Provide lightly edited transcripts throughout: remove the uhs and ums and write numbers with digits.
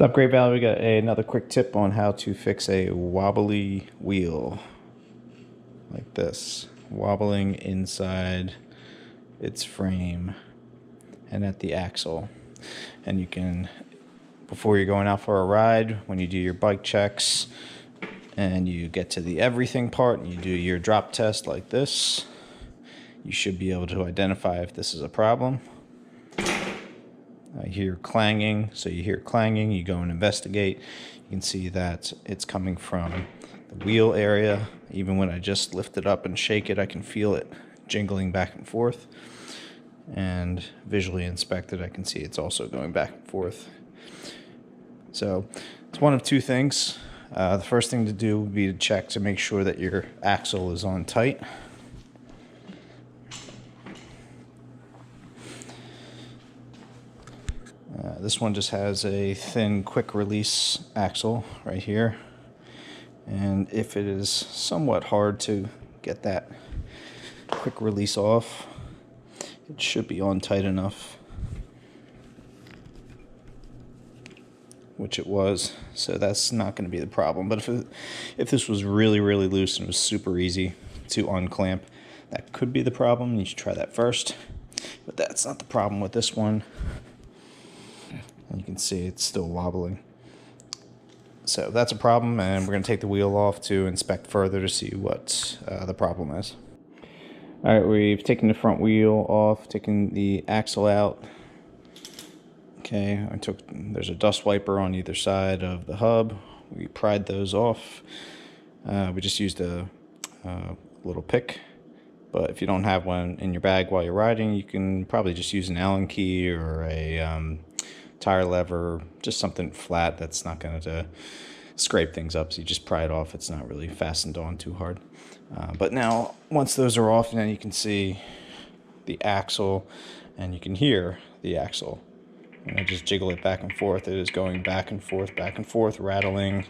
What's up, Great Valley? We got another quick tip on how to fix a wobbly wheel. Like this. Wobbling inside its frame and at the axle. And you can, before you're going out for a ride, when you do your bike checks and you get to the everything part and you do your drop test like this, you should be able to identify if this is a problem. I hear clanging, so you hear clanging, you go and investigate. You can see that it's coming from the wheel area. Even when I just lift it up and shake it, I can feel it jingling back and forth. And visually inspected, I can see it's also going back and forth. So it's one of two things. The first thing to do would be to check to make sure that your axle is on tight. This one just has a thin quick release axle right here, and if it is somewhat hard to get that quick release off, it should be on tight enough, which it was, so that's not going to be the problem. But if this was really loose and was super easy to unclamp, that could be the problem. You should try that first, but that's not the problem with this one. And you can see it's still wobbling. So that's a problem, and we're going to take the wheel off to inspect further to see what the problem is. All right, we've taken the front wheel off, taken the axle out. Okay, there's a dust wiper on either side of the hub. We pried those off. We just used a little pick. But if you don't have one in your bag while you're riding, you can probably just use an Allen key or a tire lever, just something flat that's not going to scrape things up. So you just pry it off. It's not really fastened on too hard. But now, once those are off, now you can see the axle and you can hear the axle. When I just jiggle it back and forth, it is going back and forth, rattling,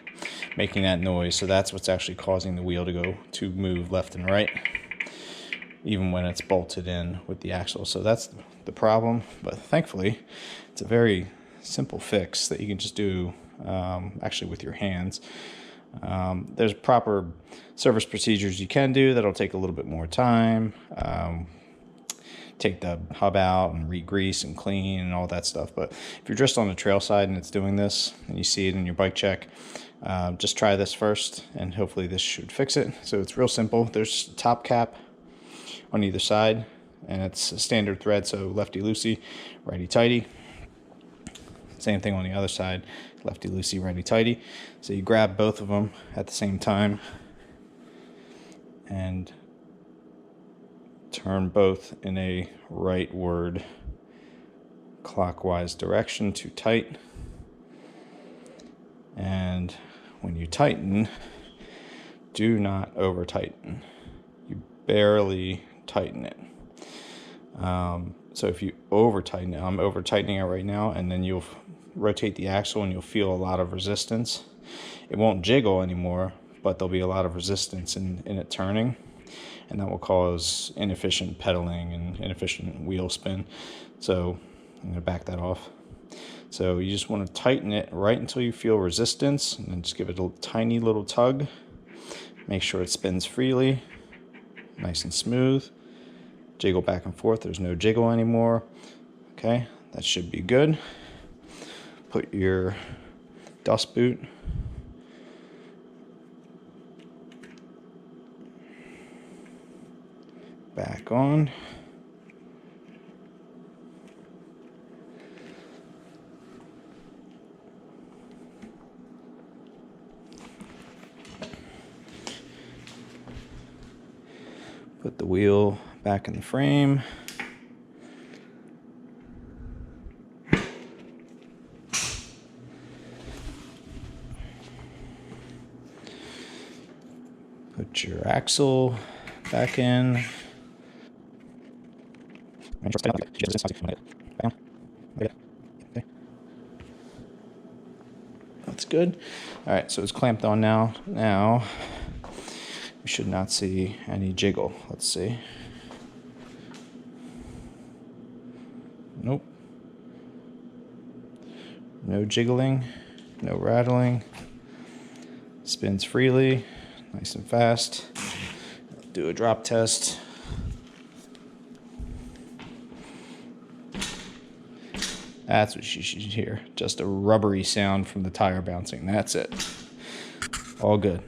making that noise. So that's what's actually causing the wheel to move left and right, even when it's bolted in with the axle. So that's the problem. But thankfully, it's a very simple fix that you can just do actually with your hands. There's proper service procedures you can do that'll take a little bit more time. Take the hub out and re-grease and clean and all that stuff. But if you're just on the trail side and it's doing this and you see it in your bike check, just try this first and hopefully this should fix it. So it's real simple. There's a top cap on either side and it's a standard thread, so lefty-loosey, righty-tighty. Same thing on the other side, lefty-loosey, righty-tighty. So you grab both of them at the same time and turn both in a rightward clockwise direction to tight. And when you tighten, do not over tighten. You barely tighten it. So if you over tighten it, I'm over tightening it right now, and then you'll rotate the axle and you'll feel a lot of resistance. It won't jiggle anymore, but there'll be a lot of resistance in it turning, and that will cause inefficient pedaling and inefficient wheel spin. So I'm going to back that off. So you just want to tighten it right until you feel resistance, and then just give it a tiny little tug. Make sure it spins freely, nice and smooth. Jiggle back and forth. There's no jiggle anymore. Okay, that should be good. Put your dust boot back on. Put the wheel back in the frame. Put your axle back in. That's good. All right, so it's clamped on now. Now we should not see any jiggle. Let's see. Nope. No jiggling. no rattling. Spins freely, nice and fast. Do a drop test. That's what you should hear. Just a rubbery sound from the tire bouncing. That's it. All good.